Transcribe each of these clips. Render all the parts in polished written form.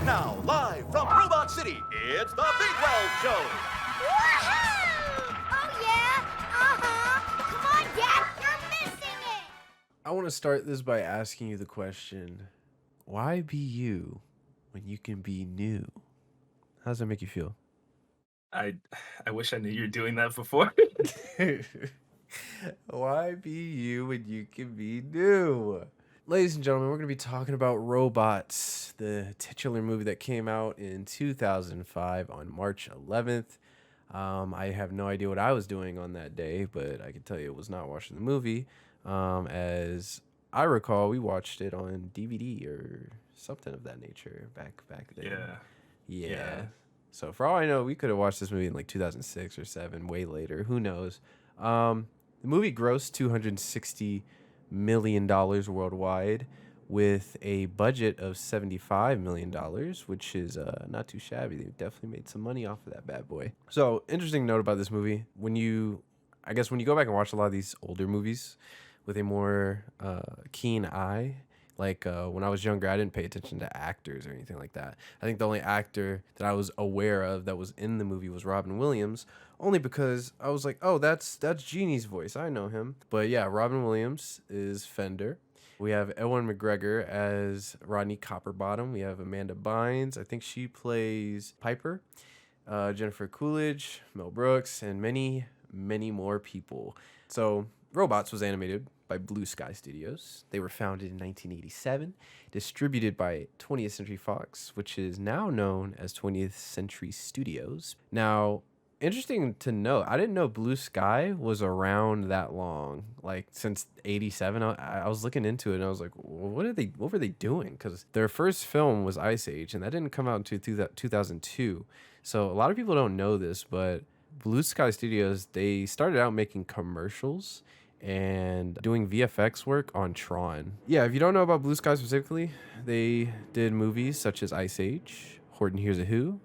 Now, live from Robot City, it's the Big Well Show. Woohoo! Oh, yeah? Uh-huh. Come on, Dad, you're missing it. I want to start this by asking you the question, why be you when you can be new? How does that make you feel? I wish I knew you were doing that before. Why be you when you can be new? Ladies and gentlemen, we're going to be talking about Robots, the titular movie that came out in 2005 on March 11th. I have no idea what I was doing on that day, but I can tell you it was not watching the movie. As I recall, we watched it on DVD or something of that nature back then. Yeah. So for all I know, we could have watched this movie in like 2006 or 7, way later. Who knows? The movie grossed $260 million worldwide with a budget of $75 million, which is not too shabby. They definitely made some money off of that bad boy. So interesting note about this movie, when you go back and watch a lot of these older movies with a more keen eye, like when I was younger, I didn't pay attention to actors or anything like that. I think the only actor that I was aware of that was in the movie was Robin Williams, only because I was like, oh, that's Genie's voice. I know him. But yeah, Robin Williams is Fender. We have Ewan McGregor as Rodney Copperbottom. We have Amanda Bynes. I think she plays Piper. Jennifer Coolidge, Mel Brooks, and many, many more people. So Robots was animated by Blue Sky Studios. They were founded in 1987, distributed by 20th Century Fox, which is now known as 20th Century Studios. Now, interesting to note, I didn't know Blue Sky was around that long, like since 87. I was looking into it and I was like, well, what were they doing? Because their first film was Ice Age, and that didn't come out until 2002. So a lot of people don't know this, but Blue Sky Studios, they started out making commercials and doing VFX work on Tron. Yeah, if you don't know about Blue Sky specifically, they did movies such as Ice Age, Horton Hears a Who,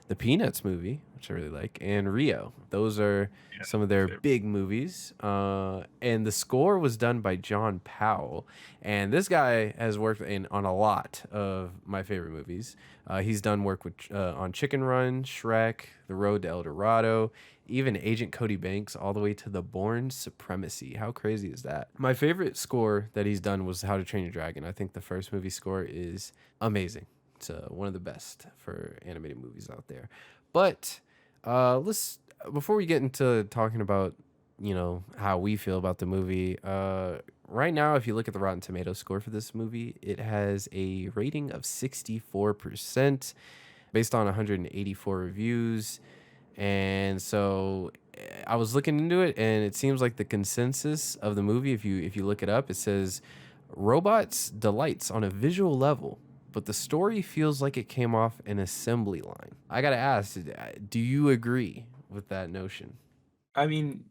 the Peanuts movie, which I really like, and Rio. Those are some of their big movies. And the score was done by John Powell. And this guy has worked on a lot of my favorite movies. He's done work on Chicken Run, Shrek, The Road to El Dorado, even Agent Cody Banks, all the way to The Bourne Supremacy. How crazy is that? My favorite score that he's done was How to Train Your Dragon. I think the first movie score is amazing. It's one of the best for animated movies out there. But before we get into talking about, how we feel about the movie, right now, if you look at the Rotten Tomatoes score for this movie, it has a rating of 64% based on 184 reviews. And so I was looking into it, and it seems like the consensus of the movie, if you look it up, it says Robots delights on a visual level, but the story feels like it came off an assembly line. I gotta ask, do you agree with that notion? I mean,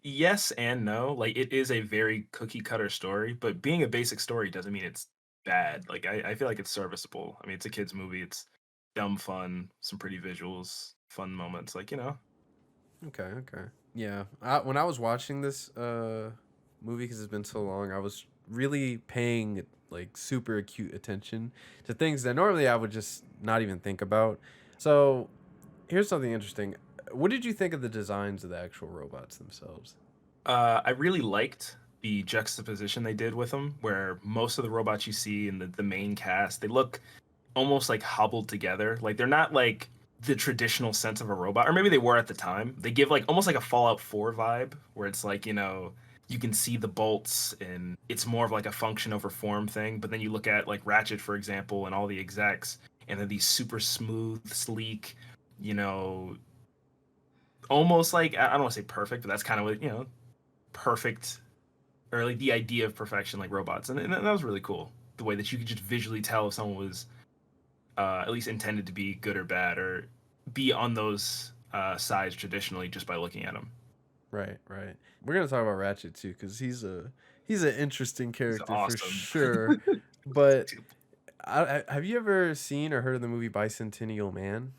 yes and no. Like, it is a very cookie cutter story, but being a basic story doesn't mean it's bad. Like, I feel like it's serviceable. I mean, it's a kid's movie. It's dumb fun, some pretty visuals, fun moments. Like, Okay. Yeah, when I was watching this movie, because it's been so long, I was really paying like super acute attention to things that normally I would just not even think about. So here's something interesting. What did you think of the designs of the actual robots themselves? I really liked the juxtaposition they did with them, where most of the robots you see in the main cast, they look almost like hobbled together. Like, they're not like the traditional sense of a robot, or maybe they were at the time. They give like almost like a Fallout 4 vibe, where it's like, you can see the bolts and it's more of like a function over form thing. But then you look at like Ratchet, for example, and all the execs, and then these super smooth, sleek, almost like, I don't want to say perfect, but that's kind of what, perfect, or like the idea of perfection, like robots. And that was really cool. The way that you could just visually tell if someone was at least intended to be good or bad, or be on those sides traditionally just by looking at them. Right. We're gonna talk about Ratchet too, because he's an interesting character awesome. for sure. But have you ever seen or heard of the movie Bicentennial Man?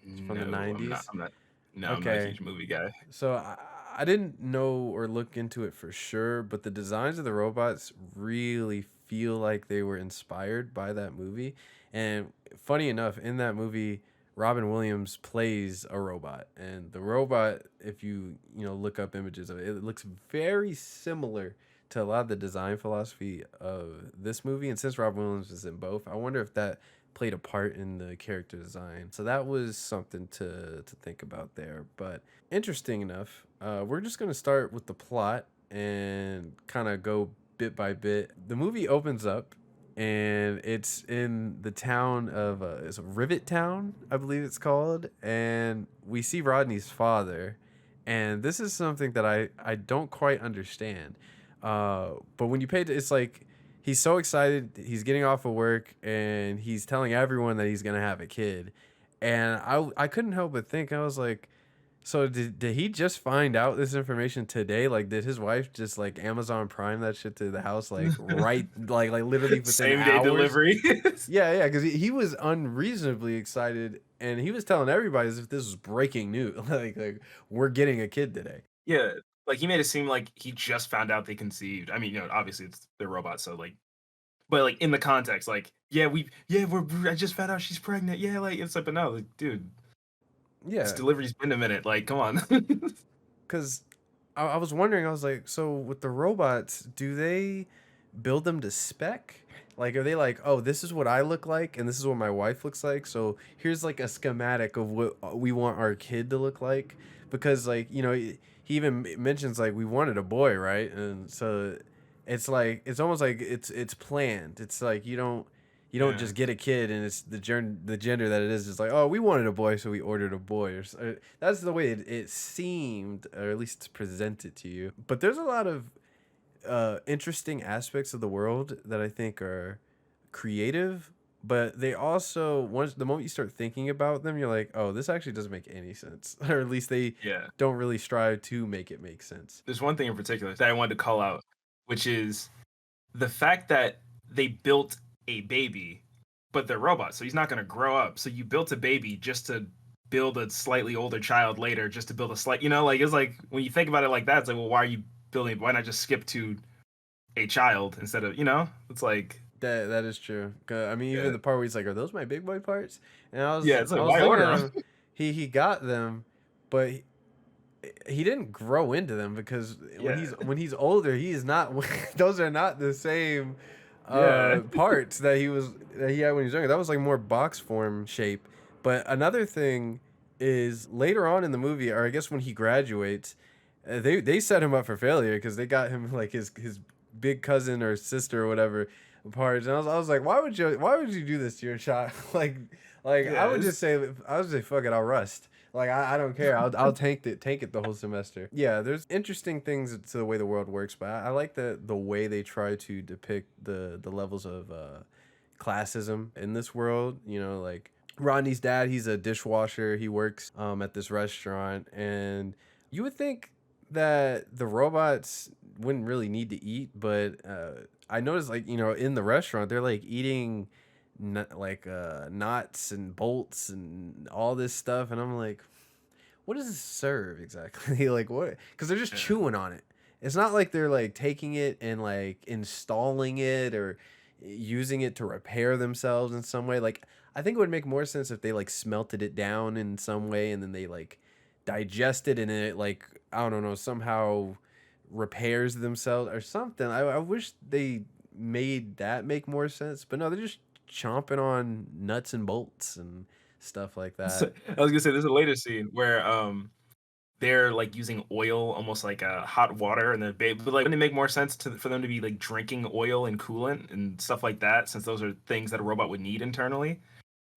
It's from the 90s. I'm not a huge movie guy. So I didn't know or look into it for sure, but the designs of the robots really feel like they were inspired by that movie. And funny enough, in that movie, Robin Williams plays a robot, and the robot, if you look up images of it, it looks very similar to a lot of the design philosophy of this movie. And since Robin Williams is in both, I wonder if that played a part in the character design. So that was something to think about there. But interesting enough, we're just gonna start with the plot and kind of go bit by bit. The movie opens up and it's in the town of it's a Rivet Town, I believe it's called, and we see Rodney's father, and this is something that I don't quite understand. But when you pay, it's like he's so excited, he's getting off of work, and he's telling everyone that he's gonna have a kid, and I couldn't help but think, I was like, so did he just find out this information today? Like, did his wife just like Amazon Prime that shit to the house like right like literally within Same day hours? delivery. Yeah, because he was unreasonably excited, and he was telling everybody as if this was breaking news. like we're getting a kid today. Yeah, like he made it seem like he just found out they conceived. I mean, obviously it's they're robots, so like, but like in the context, like, I just found out she's pregnant. Yeah, like it's like, but no, like, dude, Yeah, this delivery's been a minute. Like, come on. because I was wondering, I was like, so with the robots, do they build them to spec? Like, are they like, oh, this is what I look like, and this is what my wife looks like, so here's like a schematic of what we want our kid to look like? Because, like, he even mentions, like, we wanted a boy, right? And so it's like, it's almost like it's planned. It's like you don't Yeah. just get a kid and it's the gender that it is. It's like, oh, we wanted a boy, so we ordered a boy. That's the way it seemed, or at least it's presented to you. But there's a lot of interesting aspects of the world that I think are creative, but they also, once the moment you start thinking about them, you're like, oh, this actually doesn't make any sense, or at least they Yeah. don't really strive to make it make sense. There's one thing in particular that I wanted to call out, which is the fact that they built a baby, but they're robots, so he's not going to grow up. So you built a baby just to build a slightly older child later, just to build a slight, like it's like when you think about it like that, it's like, well, why are you building? Why not just skip to a child instead of, It's like, That is true. 'Cause, I mean, yeah, even the part where he's like, "Are those my big boy parts?" And yeah, it's I like, was why looking order at them? him. He got them, but he didn't grow into them because when Yeah, he's older, he is not. Those are not the same yeah, parts that he had when he was younger. That was like more box form shape. But another thing is later on in the movie, or I guess when he graduates, they set him up for failure because they got him like his big cousin or sister or whatever parts, and I was like, why would you do this to your child? like yeah. I would say fuck it, I'll rust. Like I don't care. I'll tank it the whole semester. Yeah, there's interesting things to the way the world works, but I like the way they try to depict the levels of classism in this world. Like Rodney's dad, he's a dishwasher. He works at this restaurant, and you would think that the robots wouldn't really need to eat, but I noticed, like, in the restaurant they're like eating knots and bolts and all this stuff, and I'm like, what does this serve exactly? Like, what? Because they're just Yeah. chewing on it. It's not like they're like taking it and like installing it or using it to repair themselves in some way. Like, I think it would make more sense if they like smelted it down in some way and then they like digested and it, like, I don't know, somehow repairs themselves or something. I wish they made that make more sense, but no, they're just chomping on nuts and bolts and stuff like So, that. I was gonna say there's a later scene where they're like using oil, almost like hot water, and but like wouldn't it make more sense for them to be like drinking oil and coolant and stuff like that, since those are things that a robot would need internally?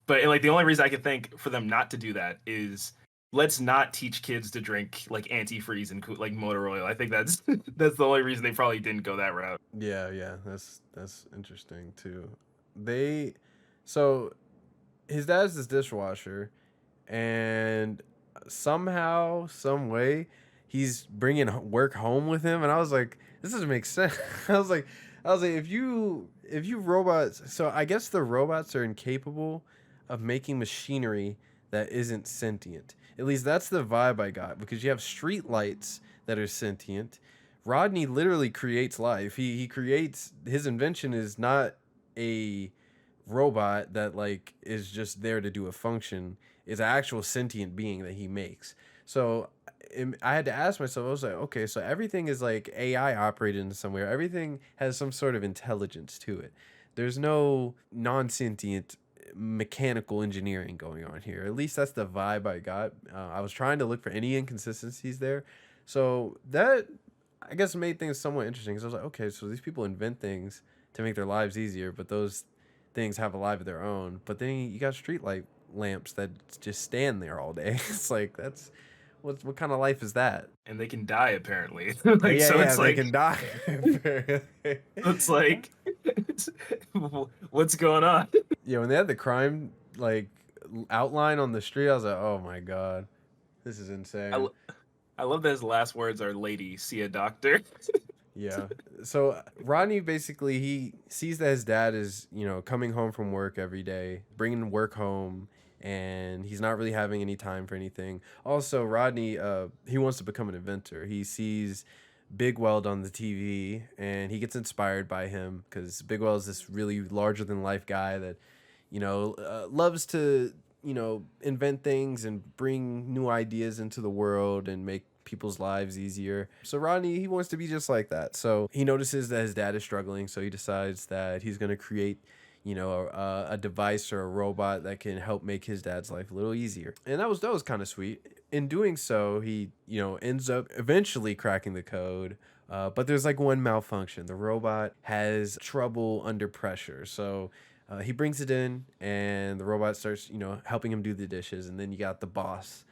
But like the only reason I could think for them not to do that is let's not teach kids to drink like antifreeze and like motor oil. I think that's that's the only reason they probably didn't go that route. Yeah, that's interesting too. They so his dad's this dishwasher, and somehow, some way, he's bringing work home with him, and I was like, this doesn't make sense. I was like, if you robots, so I guess the robots are incapable of making machinery that isn't sentient. At least that's the vibe I got, because you have street lights that are sentient, Rodney literally creates life. He creates, his invention is not a robot that like is just there to do a function. It's an actual sentient being that he makes. So I had to ask myself, I was like, okay, so everything is like AI operated in somewhere. Everything has some sort of intelligence to it. There's no non-sentient mechanical engineering going on here. At least that's the vibe I got. I was trying to look for any inconsistencies there. So that, I guess, made things somewhat interesting, because I was like, okay, so these people invent things to make their lives easier, but those things have a life of their own. But then you got street light lamps that just stand there all day. It's like, that's what kind of life is that? And they can die apparently. Yeah, So yeah, it's they like can die. it's like what's going on? Yeah, when they had the crime like outline on the street, I was like, oh my god, this is insane. I love that his last words are "Lady, see a doctor." Yeah. So Rodney basically, he sees that his dad is, coming home from work every day, bringing work home, and he's not really having any time for anything. Also, Rodney, he wants to become an inventor. He sees Big Weld on the TV, and he gets inspired by him because Big Weld is this really larger than life guy that, loves to, invent things and bring new ideas into the world and make people's lives easier. So Rodney, he wants to be just like that. So he notices that his dad is struggling, so he decides that he's going to create a device or a robot that can help make his dad's life a little easier. And that was kind of sweet. In doing so, he ends up eventually cracking the code. But there's like one malfunction. The robot has trouble under pressure. So he brings it in, and the robot starts helping him do the dishes. And then you got the boss.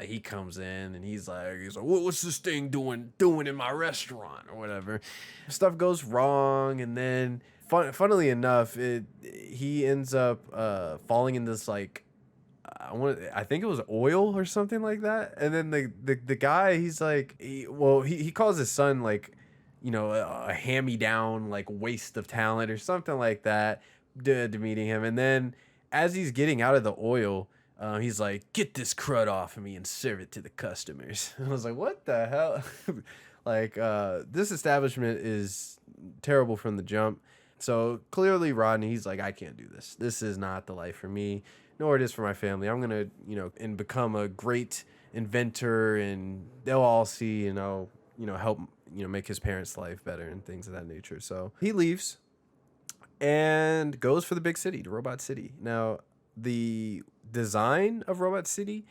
He comes in and he's like, what's this thing doing in my restaurant or whatever. Stuff goes wrong, and then funnily enough, he ends up falling in this like, I think it was oil or something like that. And then the guy, he's like, he calls his son like, a hand-me-down like waste of talent or something like that, to meeting him. And then as he's getting out of the oil, he's like, get this crud off of me and serve it to the customers. I was like, what the hell? Like, this establishment is terrible from the jump. So clearly Rodney, he's like, I can't do this. This is not the life for me, nor it is for my family. I'm going to, and become a great inventor, and they'll all see, and I'll, help, make his parents' life better and things of that nature. So he leaves and goes for the big city, the Robot City. Now, the design of Robot City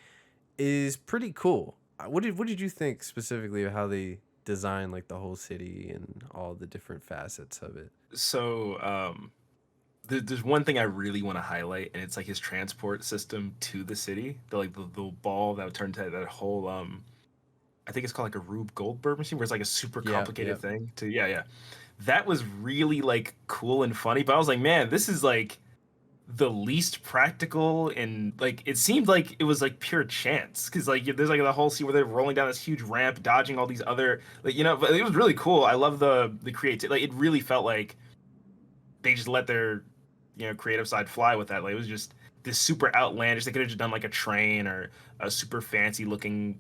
is pretty cool. What did you think specifically of how they design like the whole city and all the different facets of it? So there's one thing I really want to highlight, and it's like his transport system to the city. The ball that would turn to that whole I think it's called like a Rube Goldberg machine, where it's like a super complicated thing to yeah. That was really like cool and funny, but I was like, man, this is like the least practical, and like it seemed like it was like pure chance, because like there's like the whole scene where they're rolling down this huge ramp, dodging all these other but it was really cool. I love the creativity. Like it really felt like they just let their creative side fly with that. Like it was just this super outlandish. They could have just done like a train or a super fancy looking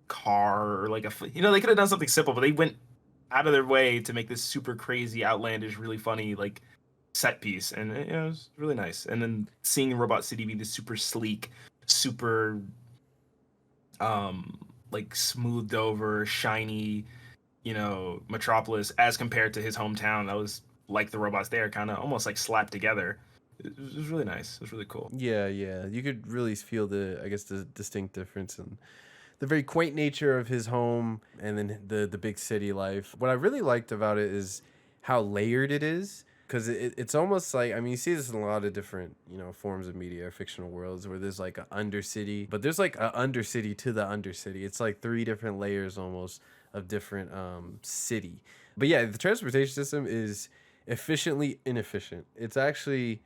car, or like they could have done something simple, but they went out of their way to make this super crazy, outlandish, really funny like set piece, and it was really nice. And then seeing Robot City be this super sleek, super like smoothed over, shiny, metropolis, as compared to his hometown that was like the robots there kind of almost like slapped together. It was really nice. It was really cool. Yeah, you could really feel the distinct difference in the very quaint nature of his home, and then the big city life. What I really liked about it is how layered it is, because it's almost like, I mean, you see this in a lot of different forms of media, fictional worlds, where there's like an undercity, but there's like an undercity to the undercity. It's like 3 different layers almost of different city. But yeah, the transportation system is efficiently inefficient. It's actually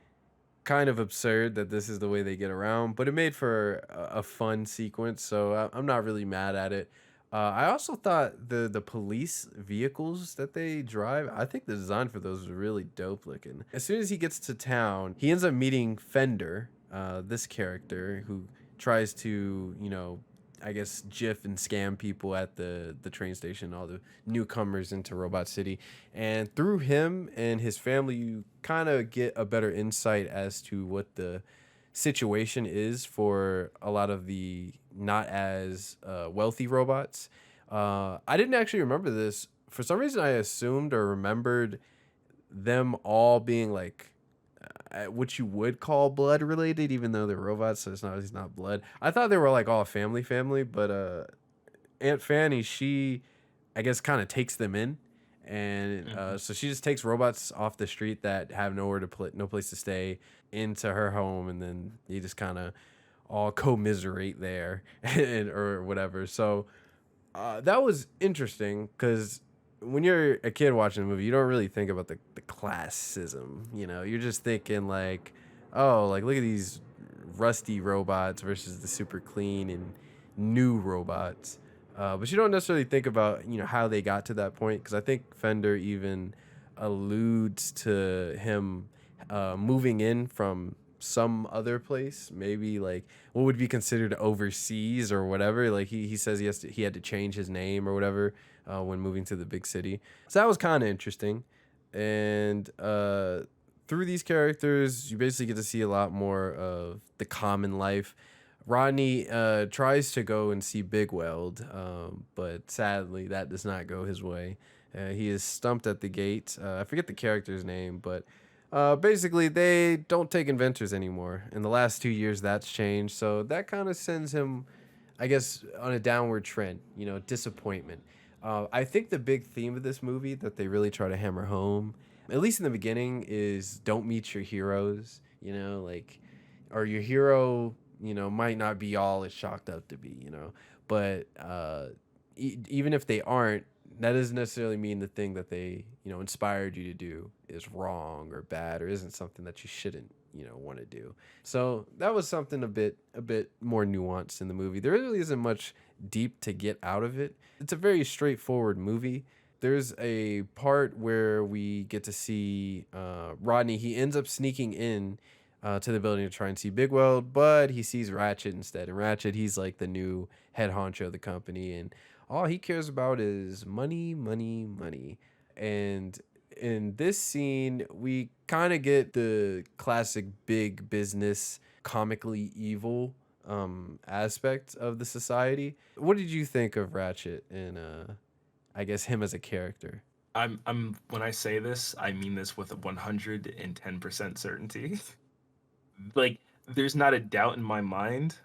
kind of absurd that this is the way they get around, but it made for a fun sequence, so I'm not really mad at it. I also thought the police vehicles that they drive, I think the design for those was really dope looking. As soon as he gets to town, he ends up meeting Fender, this character who tries to, I guess, jiff and scam people at the train station, all the newcomers into Robot City. And through him and his family, you kind of get a better insight as to what the situation is for a lot of the not as wealthy robots. I didn't actually remember this. For some reason, I assumed or remembered them all being like what you would call blood related, even though they're robots, so it's not blood. I thought they were like all family, but Aunt Fanny, she I guess kind of takes them in, and so she just takes robots off the street that have nowhere to no place to stay into her home, and then you just kind of all commiserate there and, or whatever. So that was interesting because when you're a kid watching the movie, you don't really think about the classism. You're just thinking like, oh, like look at these rusty robots versus the super clean and new robots. But you don't necessarily think about how they got to that point, because I think Fender even alludes to him moving in from some other place, maybe like what would be considered overseas or whatever. Like he says he had to change his name or whatever when moving to the big city. So that was kind of interesting. And through these characters, you basically get to see a lot more of the common life. Rodney tries to go and see Big Weld, but sadly that does not go his way. He is stumped at the gate. I forget the character's name, but basically they don't take inventors anymore. In the last 2 years, that's changed. So that kind of sends him, I guess, on a downward trend, disappointment. I think the big theme of this movie that they really try to hammer home, at least in the beginning, is don't meet your heroes, or your hero, might not be all it's chalked up to be, but even if they aren't, that doesn't necessarily mean the thing that they, inspired you to do is wrong or bad or isn't something that you shouldn't, want to do. So that was something a bit more nuanced in the movie. There really isn't much deep to get out of it. It's a very straightforward movie. There's a part where we get to see Rodney. He ends up sneaking in to the building to try and see Big Weld, but he sees Ratchet instead. And Ratchet, he's like the new head honcho of the company, and all he cares about is money, money, money. And in this scene, we kind of get the classic big business, comically evil aspect of the society. What did you think of Ratchet and I guess him as a character? I'm when I say this, I mean this with a 110% certainty. Like, there's not a doubt in my mind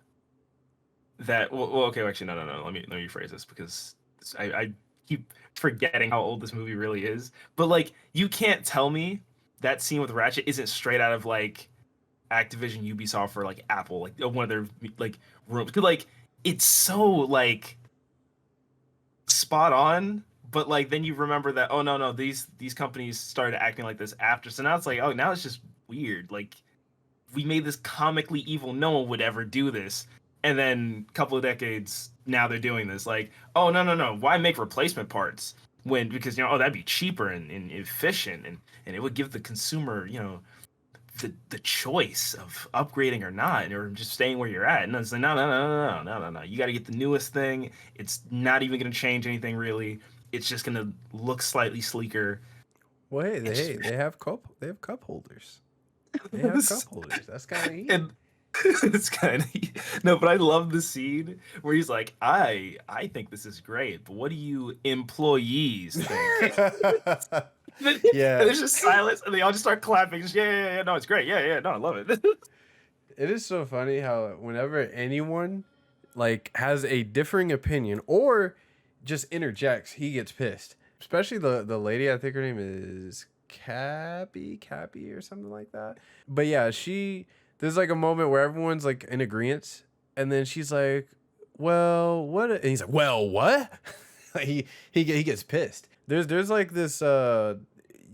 that okay, actually, no. Let me rephrase this, because I keep forgetting how old this movie really is. But like, you can't tell me that scene with Ratchet isn't straight out of like Activision, Ubisoft, or like Apple, like one of their like rooms. 'Cause like, it's so like spot on. But like, then you remember that, oh no, these companies started acting like this after. So now it's like, oh, now it's just weird. Like, we made this comically evil, no one would ever do this, and then a couple of decades now they're doing this. Like, oh no, why make replacement parts when, because oh, that'd be cheaper and efficient, and it would give the consumer the choice of upgrading or not, or just staying where you're at. And it's like, no, you got to get the newest thing. It's not even going to change anything really. It's just going to look slightly sleeker. Well, hey, they have cup holders. They have cup holders. That's kind of neat. And it's kind of no, but I love the scene where he's like, I think this is great, but what do you employees think? Yeah. And there's just silence, and they all just start clapping. Just, yeah, no, it's great. Yeah, no, I love it. It is so funny how whenever anyone like has a differing opinion or just interjects, he gets pissed. Especially the lady, I think her name is Cappy or something like that. But yeah, there's like a moment where everyone's like in agreement, and then she's like, well, what? And he's like, well, what? he gets pissed. There's like this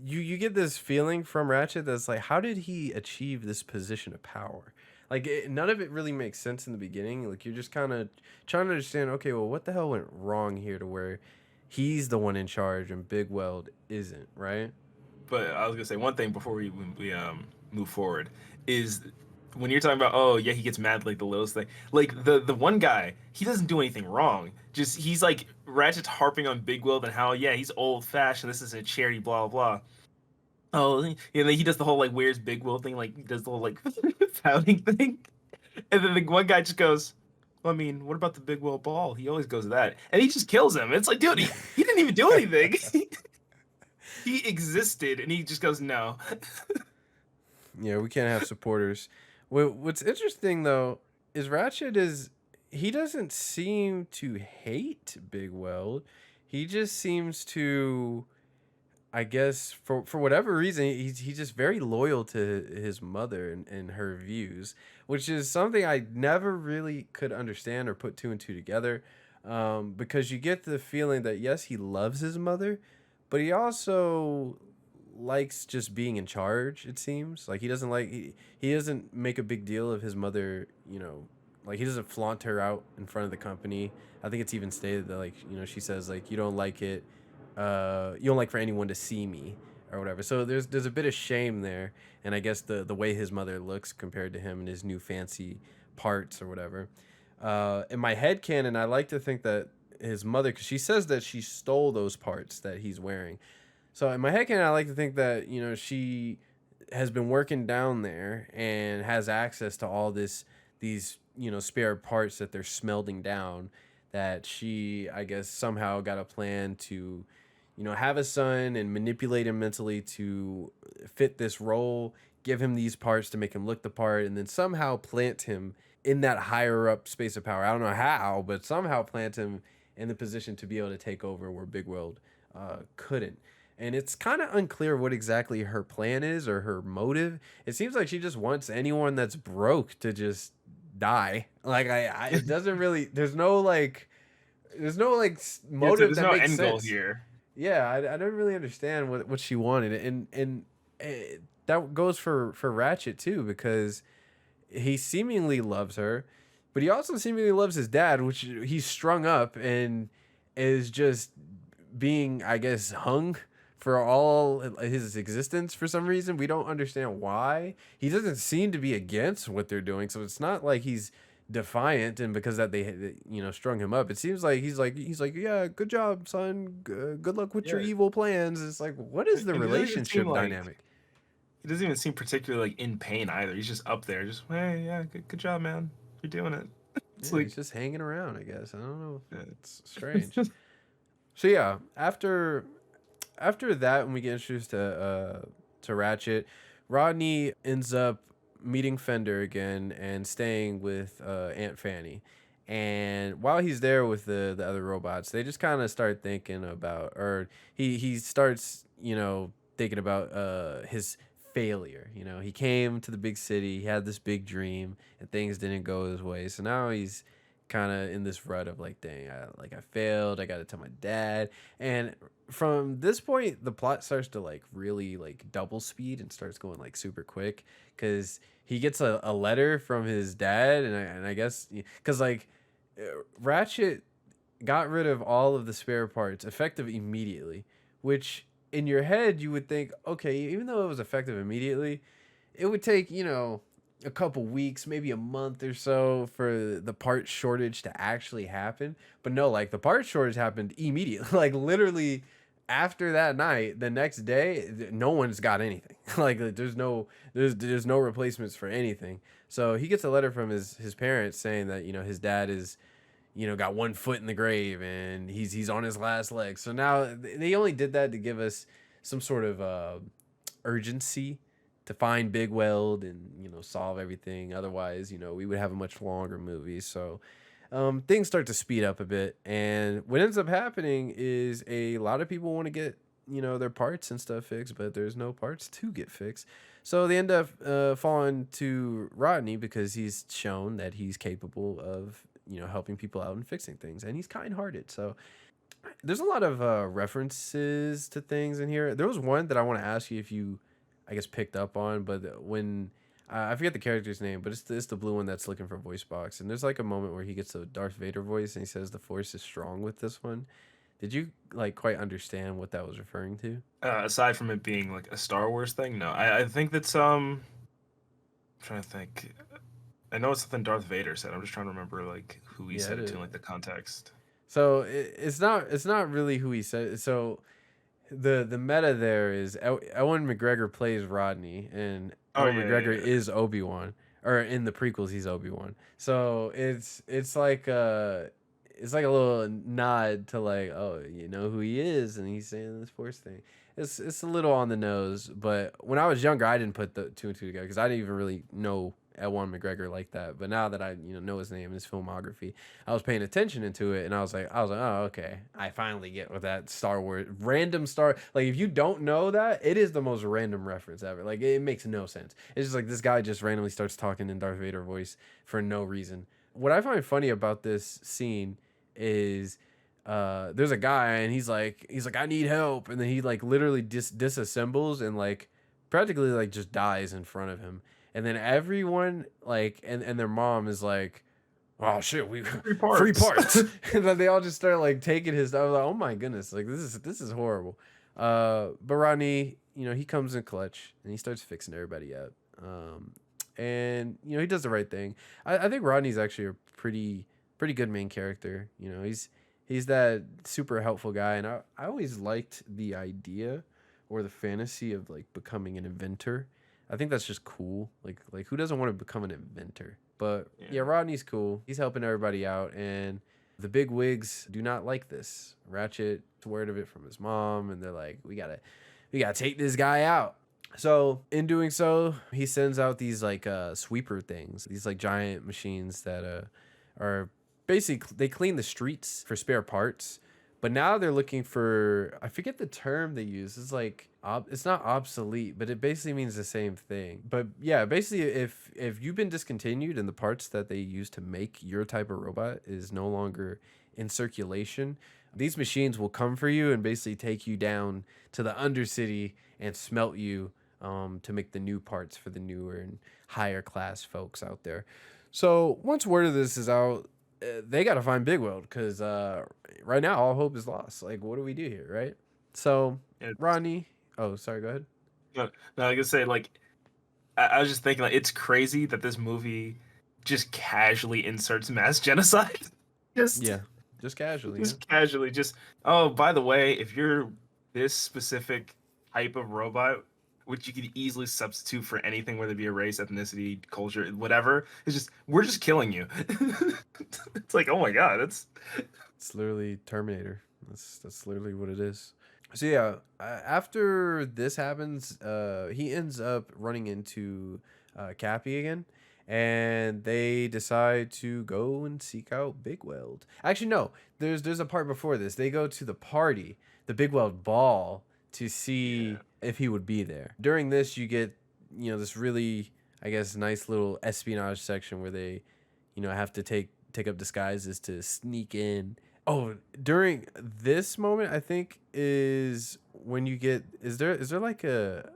you get this feeling from Ratchet that's like, how did he achieve this position of power? Like, none of it really makes sense in the beginning. Like, you're just kind of trying to understand, okay, well, what the hell went wrong here to where he's the one in charge and Big Weld isn't, right? But I was gonna say one thing before we move forward is when you're talking about, oh yeah, he gets mad like the littlest thing. Like the one guy, he doesn't do anything wrong. Just he's like Ratchet's harping on Big Will and how yeah he's old fashioned. This is a charity, blah blah. Oh, and then he does the whole like where's Big Will thing, like he does the whole like pouting thing, and then the one guy just goes, well, I mean, what about the Big Will ball? He always goes to that, and he just kills him. It's like, dude, he didn't even do anything. He existed, and he just goes no. Yeah, we can't have supporters. What's interesting though is he doesn't seem to hate Big Weld. He just seems to, I guess, for whatever reason, he's just very loyal to his mother and her views, which is something I never really could understand or put two and two together. Because you get the feeling that yes, he loves his mother, but he also likes just being in charge. It seems like he doesn't make a big deal of his mother. Like he doesn't flaunt her out in front of the company. I think it's even stated that like she says like you don't like it, you don't like for anyone to see me or whatever. So there's a bit of shame there, and I guess the way his mother looks compared to him and his new fancy parts or whatever. In my head canon, I like to think that his mother, because she says that she stole those parts that he's wearing. So in my head canon, I like to think that she has been working down there and has access to all these spare parts that they're smelting down. That she, I guess, somehow got a plan to, have a son and manipulate him mentally to fit this role, give him these parts to make him look the part, and then somehow plant him in that higher up space of power. I don't know how, but somehow plant him in the position to be able to take over where Big World couldn't. And it's kind of unclear what exactly her plan is or her motive. It seems like she just wants anyone that's broke to just die. Like it doesn't really. There's no motive There's that no makes end sense. goal here. Yeah, I don't really understand what she wanted, and that goes for Ratchet too, because he seemingly loves her, but he also seemingly loves his dad, which he's strung up and is just being, I guess, hung for all his existence for some reason. We don't understand why. He doesn't seem to be against what they're doing, so it's not like he's defiant and because that they strung him up. It seems like he's like yeah, good job, son, good luck with your evil plans. It's like, what is the And it doesn't even relationship seem like- dynamic? He doesn't even seem particularly like in pain either. He's just up there, just hey, yeah, good job, man. You're doing it. It's He's just hanging around, I guess. I don't know. Yeah. It's strange. So yeah, after that, when we get introduced to Ratchet, Rodney ends up meeting Fender again and staying with Aunt Fanny. And while he's there with the other robots, they just kind of start thinking about, or he starts thinking about his failure. He came to the big city, he had this big dream, and things didn't go his way. So now he's kind of in this rut of like, dang, I failed. I got to tell my dad. And from this point, the plot starts to like really like double speed and starts going like super quick, because he gets a letter from his dad, and I guess because like Ratchet got rid of all of the spare parts effective immediately, which in your head you would think, okay, even though it was effective immediately, it would take a couple weeks, maybe a month or so for the part shortage to actually happen. But no, like the part shortage happened immediately. Like literally after that night, the next day, no one's got anything. Like there's no replacements for anything. So he gets a letter from his parents saying that his dad is got one foot in the grave and he's on his last leg. So now they only did that to give us some sort of urgency to find Big Weld and solve everything. Otherwise, we would have a much longer movie. So things start to speed up a bit, and what ends up happening is a lot of people want to get their parts and stuff fixed, but there's no parts to get fixed. So they end up falling to Rodney because he's shown that he's capable of helping people out and fixing things, and he's kind-hearted. So there's a lot of references to things in here. There was one that I want to ask you if you, I guess, picked up on, but when I forget the character's name, but it's the blue one that's looking for voice box, and there's like a moment where he gets a Darth Vader voice and he says the Force is strong with this one. Did you like quite understand what that was referring to? Aside from it being like a Star Wars thing, no. I think that's trying to think. I know it's something Darth Vader said. I'm just trying to remember like who he Yeah, said it it to, is. like the context. So it's not really who he said. So the meta there is Ewan McGregor plays Rodney, and Oh Ewan yeah, yeah, McGregor yeah. is Obi-Wan, or in the prequels he's Obi-Wan. So it's like a little nod to like, oh, you know who he is, and he's saying this Force thing. It's a little on the nose, but when I was younger, I didn't put the two and two together because I didn't even really know Ewan McGregor like that. But now that I know his name and his filmography, I was paying attention into it, and I was like, oh, okay, I finally get what that Star Wars random star, like, if you don't know that, it is the most random reference ever. Like, it makes no sense. It's just like this guy just randomly starts talking in Darth Vader voice for no reason. What I find funny about this scene is there's a guy, and he's like I need help, and then he like literally disassembles and like practically like just dies in front of him, and then everyone like and their mom is like, oh shit, we Three free parts. parts. And then they all just start like taking his stuff. I was like, oh my goodness, like this is horrible. But Rodney, he comes in clutch and he starts fixing everybody up. And he does the right thing. I think Rodney's actually a pretty good main character. He's that super helpful guy, and I always liked the idea or the fantasy of like becoming an inventor. I think that's just cool. Like who doesn't want to become an inventor? But yeah, Yeah. Rodney's cool. He's helping everybody out, and the big wigs do not like this. Ratchet's word of it from his mom, and they're like, we gotta take this guy out. So in doing so, he sends out these like sweeper things, these like giant machines that are basically, they clean the streets for spare parts. But now they're looking for, I forget the term they use. It's like it's not obsolete, but it basically means the same thing. But yeah, basically if you've been discontinued and the parts that they use to make your type of robot is no longer in circulation, these machines will come for you and basically take you down to the undercity and smelt you to make the new parts for the newer and higher class folks out there. So once word of this is out, they got to find Big World because right now all hope is lost. Like, what do we do here, right? So It's, Rodney, oh, sorry, go ahead. no, no, like I say, like I was just thinking, like it's crazy that this movie just casually inserts mass genocide. just, Yeah, just casually, yeah. just casually, just oh, by the way, if you're this specific type of robot, which you could easily substitute for anything, whether it be a race, ethnicity, culture, whatever, it's just we're just killing you. It's like, oh my god, that's It's literally Terminator. That's literally what it is. So yeah, after this happens, he ends up running into Cappy again, and they decide to go and seek out Big Weld. Actually, no, there's a part before this. They go to the party, the Big Weld ball, to see yeah. if he would be there. During this, you get this really, I guess, nice little espionage section where they have to take up disguises to sneak in. Oh, during this moment, I think is when you get, is there like a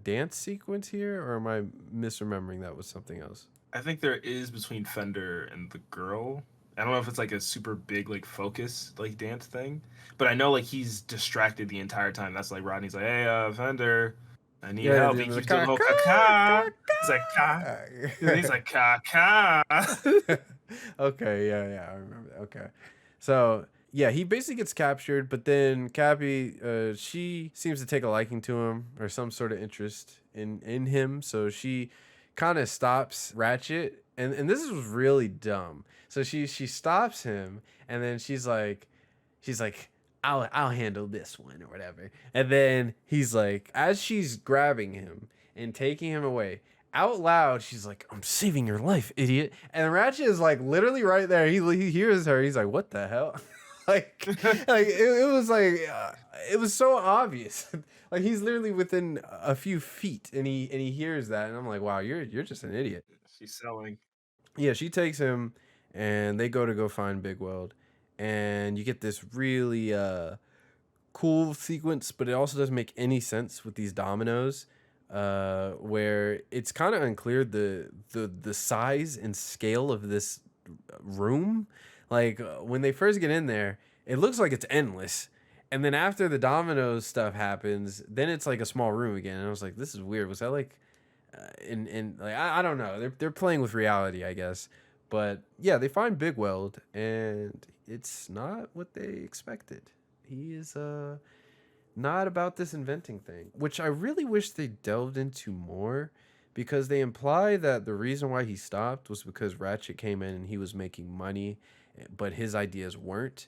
dance sequence here, or am I misremembering that was something else? I think there is between Fender and the girl. I don't know if it's like a super big like focus like dance thing, but I know like he's distracted the entire time. That's like Rodney's like, "Hey, Fender, I need Yeah, help." He the keeps doing the whole ka. He's like ka. He's like ka ka. Okay, yeah, I remember that. Okay. So, yeah, he basically gets captured, but then Cappy, she seems to take a liking to him or some sort of interest in him. So she kind of stops Ratchet, and this was really dumb. So she stops him, and then she's like, I'll handle this one or whatever. And then he's like, as she's grabbing him and taking him away, out loud, she's like, I'm saving your life, idiot. And Ratchet is like literally right there. He hears her. He's like, what the hell? like, it was like, it was so obvious. Like, he's literally within a few feet, and he hears that, and I'm like, wow, you're just an idiot. She's selling. Yeah, she takes him, and they go find Big Weld, and you get this really cool sequence, but it also doesn't make any sense with these dominoes, where it's kind of unclear the size and scale of this room. Like when they first get in there, it looks like it's endless. And then after the dominoes stuff happens, then it's like a small room again. And I was like, this is weird. Was that like and like I don't know, they're playing with reality, I guess. But yeah, they find Big Weld, and it's not what they expected. He is not about this inventing thing, which I really wish they delved into more, because they imply that the reason why he stopped was because Ratchet came in and he was making money, but his ideas weren't.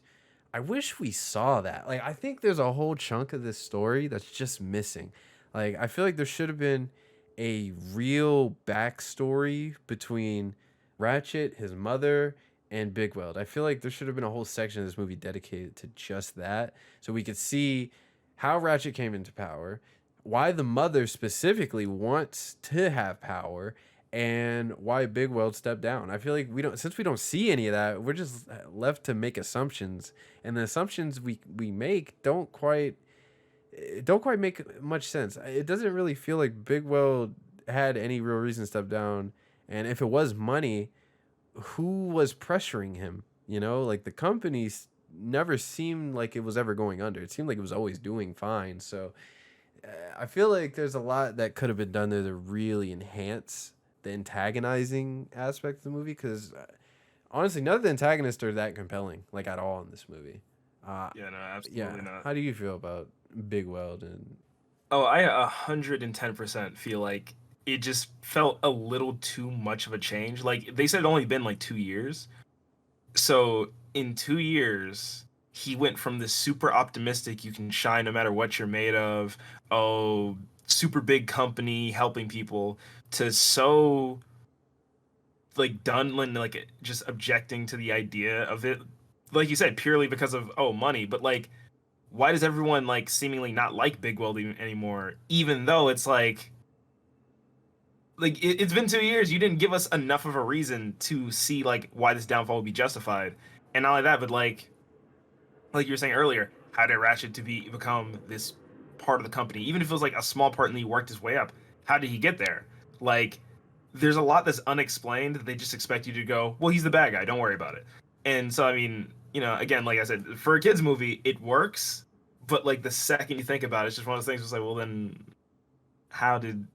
I wish we saw that. Like, I think there's a whole chunk of this story that's just missing. Like, I feel like there should have been a real backstory between Ratchet, his mother, and Big Weld. I feel like there should have been a whole section of this movie dedicated to just that, so we could see how Ratchet came into power, why the mother specifically wants to have power, and why Big Weld stepped down. I feel like since we don't see any of that, we're just left to make assumptions, and the assumptions we make don't quite make much sense. It doesn't really feel like Big Weld had any real reason to step down, and if it was money, who was pressuring him? Like the companies never seemed like it was ever going under. It seemed like it was always doing fine. So I feel like there's a lot that could have been done there to really enhance the antagonizing aspect of the movie. Because honestly, none of the antagonists are that compelling, like at all in this movie. Yeah, no, Yeah. absolutely not. How do you feel about Big Weld and? Oh, I 110% feel like it just felt a little too much of a change. Like they said, it only been like 2 years. So in 2 years, he went from this super optimistic, you can shine no matter what you're made of, oh, super big company helping people, to so like done, like just objecting to the idea of it. Like you said, purely because of money, but like why does everyone like seemingly not like Big Weld anymore, even though it's like it's been 2 years. You didn't give us enough of a reason to see like why this downfall would be justified. And not only that, but like you were saying earlier, how did Ratchet to become this part of the company, even if it was like a small part and he worked his way up? How did he get there? Like, there's a lot that's unexplained. They just expect you to go, well, he's the bad guy, don't worry about it. And so I mean, again, like I said, for a kids movie it works, but like the second you think about it, it's just one of those things. It's like, well, then how did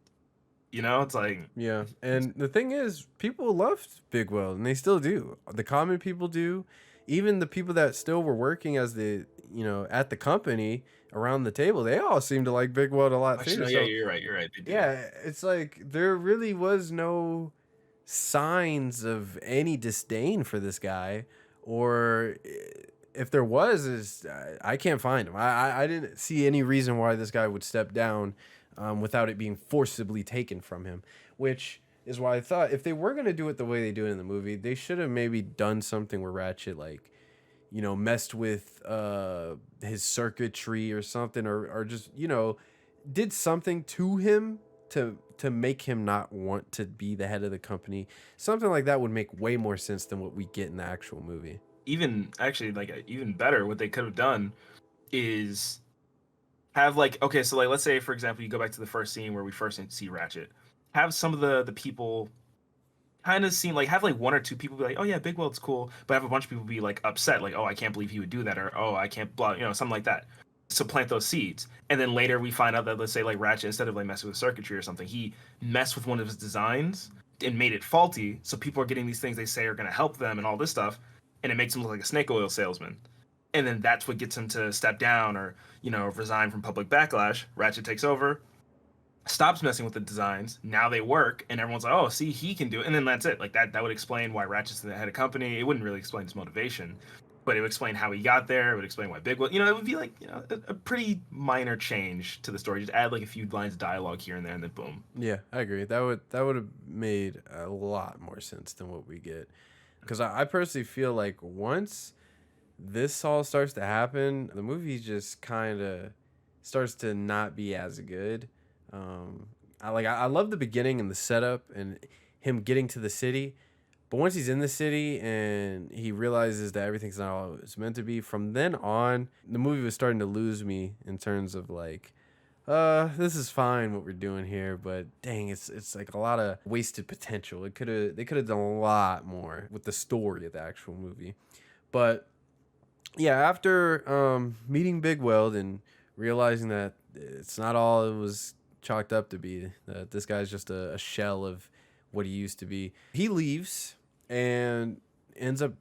it's like, Yeah, and the thing is, people loved Big Weld, and they still do. The common people do. Even the people that still were working as at the company around the table, they all seem to like Big Weld a lot actually, too. no, So yeah, you're right, they do. yeah, it's like there really was no signs of any disdain for this guy, or if there was, is I can't find him. I didn't see any reason why this guy would step down without it being forcibly taken from him, which is why I thought if they were going to do it the way they do it in the movie, they should have maybe done something where Ratchet, like, messed with his circuitry or something, or just, did something to him to make him not want to be the head of the company. Something like that would make way more sense than what we get in the actual movie. Even actually, like, even better, what they could have done is have, like, okay, so like let's say for example you go back to the first scene where we first see Ratchet, have some of the people kind of seem like, have like one or two people be like, oh yeah, Big Weld's cool, but have a bunch of people be like upset, like, oh, I can't believe he would do that, or oh, I can't blah, something like that. So plant those seeds, and then later we find out that, let's say, like, Ratchet, instead of like messing with circuitry or something, he messed with one of his designs and made it faulty, so people are getting these things they say are going to help them and all this stuff, and it makes him look like a snake oil salesman. And then that's what gets him to step down, or resign from public backlash. Ratchet takes over, stops messing with the designs. Now they work, and everyone's like, "Oh, see, he can do it." And then that's it. Like that would explain why Ratchet's the head of company. It wouldn't really explain his motivation, but it would explain how he got there. It would explain why Big Will. It would be like a pretty minor change to the story. Just add like a few lines of dialogue here and there, and then boom. Yeah, I agree. That would have made a lot more sense than what we get. Because I personally feel like once this all starts to happen, the movie just kind of starts to not be as good. I love the beginning and the setup and him getting to the city, but once he's in the city and he realizes that everything's not all it's meant to be, from then on, the movie was starting to lose me in terms of like, this is fine what we're doing here, but dang, it's like a lot of wasted potential. They could have done a lot more with the story of the actual movie. But yeah, after meeting Big Weld and realizing that it's not all it was chalked up to be. That this guy's just a shell of what he used to be. He leaves and ends up,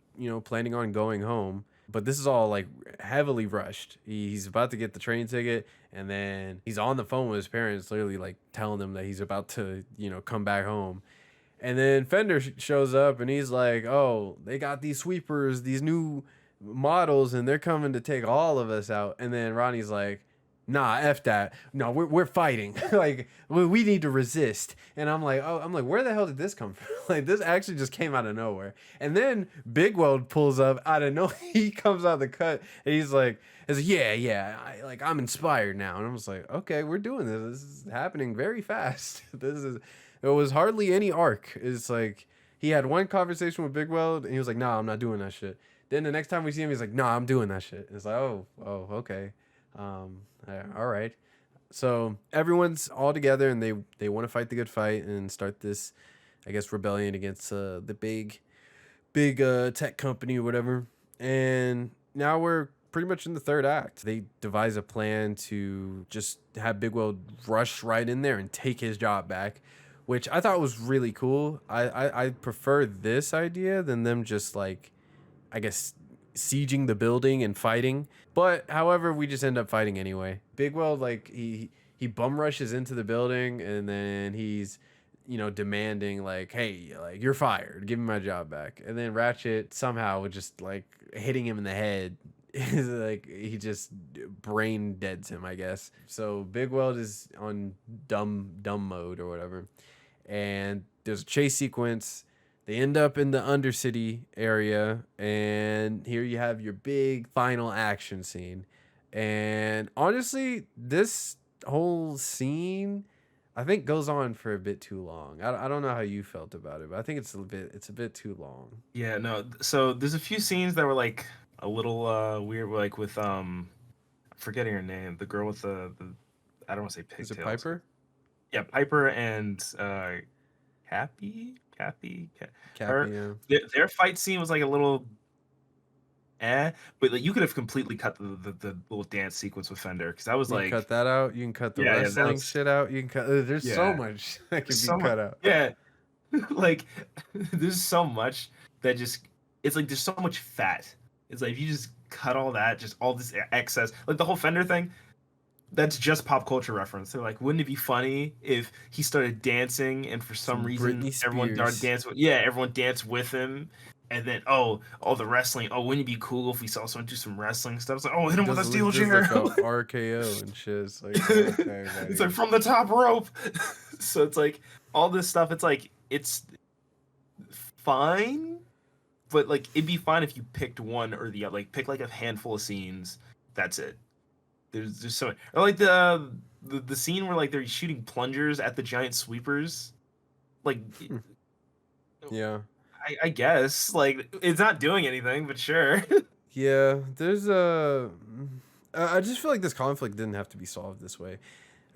planning on going home. But this is all like heavily rushed. He's about to get the train ticket, and then he's on the phone with his parents, literally like telling them that he's about to, come back home. And then Fender shows up, and he's like, "Oh, they got these sweepers, these new models, and they're coming to take all of us out." And then Ronnie's like, "Nah, F that. No, we're fighting. Like, we need to resist." And I'm like, where the hell did this come from? Like, this actually just came out of nowhere. And then Big Weld pulls up out of nowhere. He comes out of the cut, and he's like, yeah, I'm inspired now. And I'm just like, okay, we're doing this. This is happening very fast. It was hardly any arc. It's like, he had one conversation with Big Weld, and he was like, "Nah, I'm not doing that shit." Then the next time we see him, he's like, "Nah, I'm doing that shit." And it's like, oh, okay. All right. So everyone's all together, and they want to fight the good fight and start this, I guess, rebellion against the big tech company or whatever. And now we're pretty much in the third act. They devise a plan to just have Big Weld rush right in there and take his job back, which I thought was really cool. I prefer this idea than them just like, I guess, sieging the building and fighting. But however, we just end up fighting anyway. Big Weld, like, he bum rushes into the building, and then he's, demanding like, "Hey, like, you're fired. Give me my job back." And then Ratchet somehow just like hitting him in the head is like, he just brain deads him, I guess. So Big Weld is on dumb mode or whatever. And there's a chase sequence. They end up in the Undercity area, and here you have your big final action scene. And honestly, this whole scene, I think, goes on for a bit too long. I don't know how you felt about it, but I think it's a bit too long. Yeah, no. So there's a few scenes that were like a little weird, like with I'm forgetting her name, the girl with the I don't want to say pigtails. Is it Piper? Yeah, Piper and Cappy. Yeah. Their fight scene was like a little but like you could have completely cut the little dance sequence with Fender, because that was You like, can cut that out. You can cut the Yeah, wrestling shit out. You can cut. There's so much that can be cut out. Yeah, like there's so much that just, it's like there's so much fat. It's like if you just cut all that, just all this excess, like the whole Fender thing. That's just pop culture reference. They're like, wouldn't it be funny if he started dancing and for some reason everyone started dancing? Everyone danced with him, and then all the wrestling. Oh, wouldn't it be cool if we saw someone do some wrestling stuff? It's like, oh, hit him with a steel chair, like a RKO and shit. It's like, okay, it's like from the top rope. So it's like all this stuff. It's like, it's fine, but like it'd be fine if you picked one or the other. Like pick like a handful of scenes. That's it. There's just so, or like the scene where like they're shooting plungers at the giant sweepers, like, yeah, I guess like it's not doing anything, but sure. Yeah, there's I just feel like this conflict didn't have to be solved this way.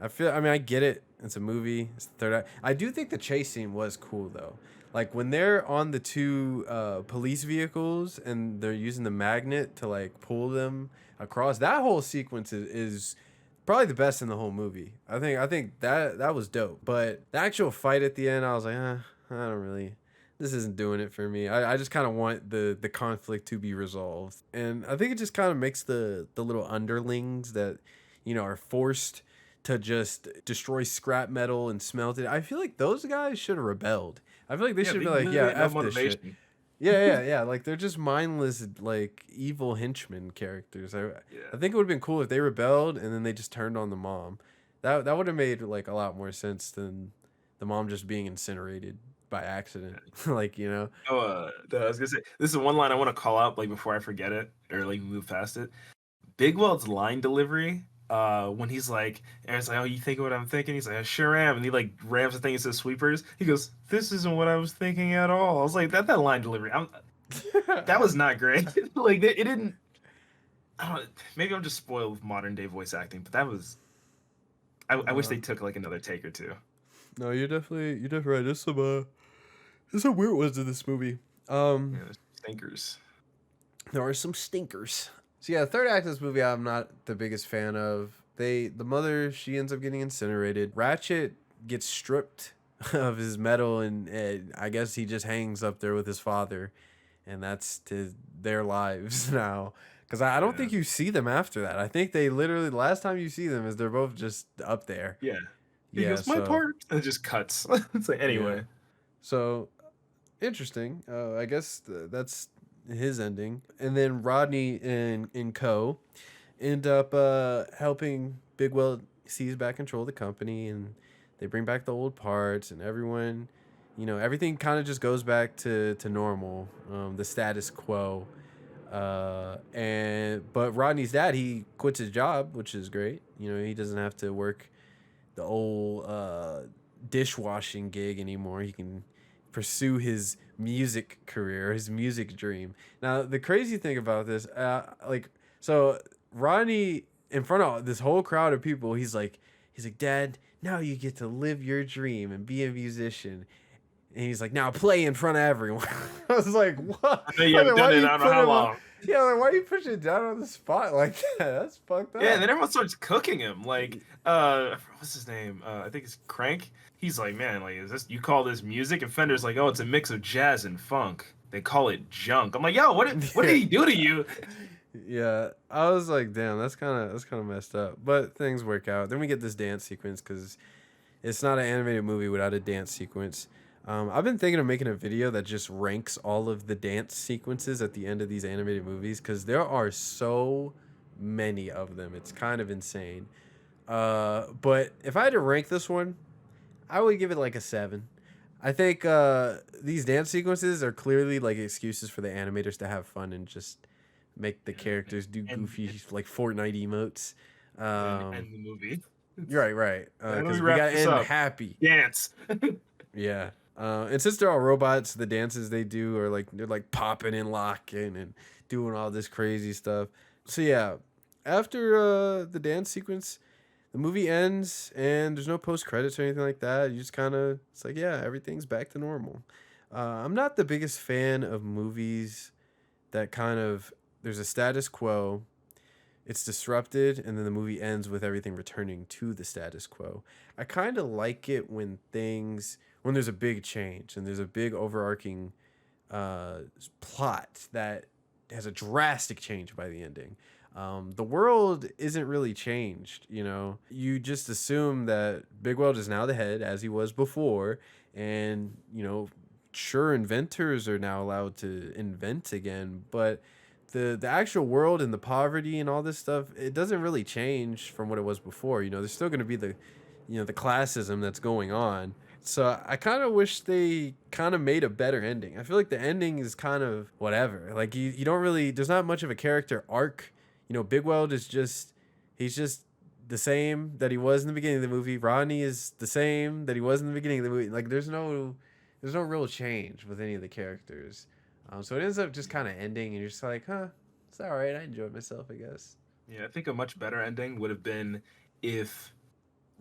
I mean, I get it. It's a movie. It's the third act. I do think the chase scene was cool though. Like when they're on the two police vehicles and they're using the magnet to like pull them across, that whole sequence is probably the best in the whole movie. I think that was dope. But the actual fight at the end, I was like, I don't really, this isn't doing it for me. I just kind of want the conflict to be resolved. And I think it just kind of makes the little underlings that, are forced to just destroy scrap metal and smelt it. I feel like those guys should have rebelled. I feel like they should be like, F this shit. Yeah. Like they're just mindless, like evil henchmen characters. I think it would have been cool if they rebelled and then they just turned on the mom. That would have made like a lot more sense than the mom just being incinerated by accident. Like, Oh, I was gonna say, this is one line I want to call out like before I forget it or like move past it. Big Weld's line delivery. When he's like, Aaron's like, "Oh, you think what I'm thinking?" He's like, "I sure am." And he like rams the thing and says sweepers. He goes, "This isn't what I was thinking at all." I was like, that line delivery, that was not great. Like it didn't. I don't. Maybe I'm just spoiled with modern day voice acting, but that was. I wish they took like another take or two. No, you're definitely right. There's some weird ones in this movie. There's stinkers. There are some stinkers. So yeah, the third act of this movie I'm not the biggest fan of. the mother, she ends up getting incinerated. Ratchet gets stripped of his medal, and I guess he just hangs up there with his father, and that's to their lives now. Because I don't think you see them after that. I think they literally, the last time you see them is they're both just up there. Yeah. He Yeah, goes, my so part, and it just cuts. It's like, anyway. yeah. So interesting. I guess that's his ending. And then Rodney and Co. end up helping Bigwell seize back control of the company, and they bring back the old parts, and everyone, everything kind of just goes back to normal, the status quo. But Rodney's dad, he quits his job, which is great. He doesn't have to work the old dishwashing gig anymore. He can pursue his music career, his music dream. Now, the crazy thing about this, so Rodney, in front of this whole crowd of people, he's like, Dad, now you get to live your dream and be a musician. And he's like, now play in front of everyone. I was like, what? I know you haven't done it, I don't know how long. Yeah, like, why are you pushing it down on the spot like that? That's fucked up. Yeah, and then everyone starts cooking him. Like, what's his name? I think it's Crank. He's like, man, like, is this, you call this music? And Fender's like, oh, it's a mix of jazz and funk. They call it junk. I'm like, yo, what did he do to you? Yeah, I was like, damn, that's kind of messed up. But things work out. Then we get this dance sequence because it's not an animated movie without a dance sequence. I've been thinking of making a video that just ranks all of the dance sequences at the end of these animated movies because there are so many of them. It's kind of insane. But if I had to rank this one, I would give it like a 7. I think these dance sequences are clearly like excuses for the animators to have fun and just make the characters do goofy like Fortnite emotes. End the movie. Right. Let Because me we wrap gotta this end up. happy. Dance. Yeah. And since they're all robots, the dances they do are like they're like popping and locking and doing all this crazy stuff. So yeah, after the dance sequence, the movie ends and there's no post credits or anything like that. You just kind of it's like yeah, everything's back to normal. I'm not the biggest fan of movies that kind of there's a status quo, it's disrupted, and then the movie ends with everything returning to the status quo. I kind of like it when there's a big change and there's a big overarching plot that has a drastic change by the ending. The world isn't really changed, You just assume that Big Weld is now the head, as he was before, and, sure, inventors are now allowed to invent again, but the actual world and the poverty and all this stuff, it doesn't really change from what it was before. There's still going to be the classism that's going on. So I kind of wish they kind of made a better ending. I feel like the ending is kind of whatever. Like you don't really, there's not much of a character arc. Big Weld is he's just the same that he was in the beginning of the movie. Rodney is the same that he was in the beginning of the movie. Like there's no real change with any of the characters. So it ends up just kind of ending, and you're just like, huh, it's all right. I enjoyed myself, I guess. Yeah, I think a much better ending would have been if